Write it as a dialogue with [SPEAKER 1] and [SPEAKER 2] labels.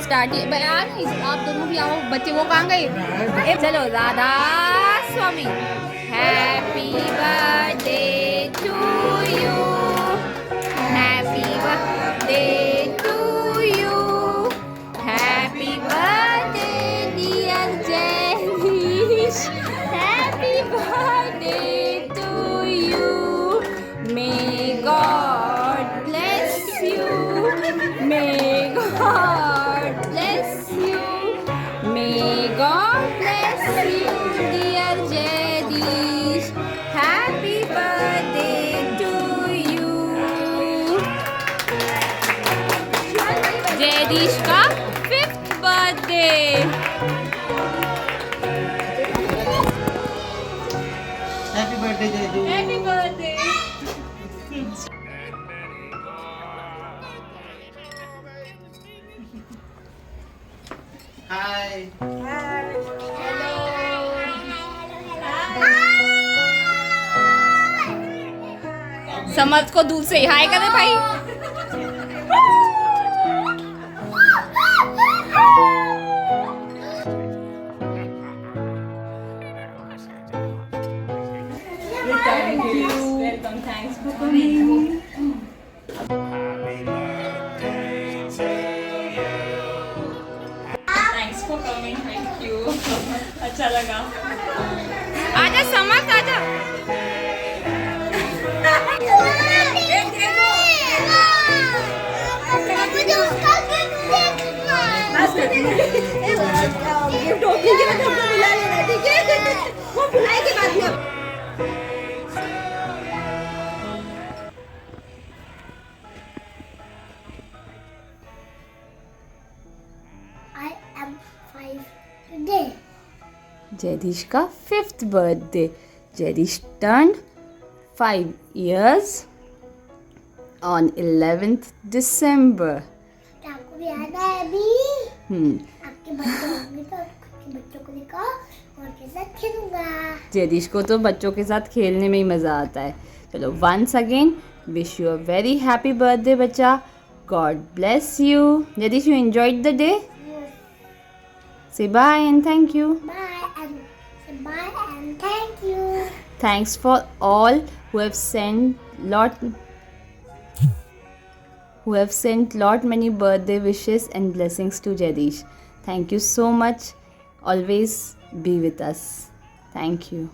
[SPEAKER 1] Start है भाई, आ नहीं आप दोनों भी आओ, बच्चे वो कहाँ गए? चलो Radha Swami, happy birthday to you, happy birthday to you, happy birthday dear Jaidish, happy birthday to you, may God bless you, may God bless you. May God bless you, dear Jaideesh. Happy birthday to you. Jaideesh का 5th birthday.
[SPEAKER 2] Happy birthday, Jaideesh.
[SPEAKER 1] Happy birthday.
[SPEAKER 2] Hi.
[SPEAKER 1] समर्थ को दूर से हाय करे भाई। Thank you. Welcome. Thanks for coming. Thanks for coming. Thank you. अच्छा लगा। आजा समर्थ आजा। जैदीश का 5th birthday. Jaideesh turned 5 years on 11th December.
[SPEAKER 3] आपको भी याद है अभी? आपके बच्चे होंगे तो आपके बच्चों को लेकर और के साथ खेलूंगा।
[SPEAKER 1] जैदीश को तो बच्चों के साथ खेलने में ही मज़ा आता है। चलो once again wish you a very happy birthday बच्चा। God bless you. Jaidish, you enjoyed the day? Say bye and thank you.
[SPEAKER 3] Bye and thank you.
[SPEAKER 1] Thanks for all who have sent lot many birthday wishes and blessings to Jaideesh. Thank you so much. Always be with us. Thank you.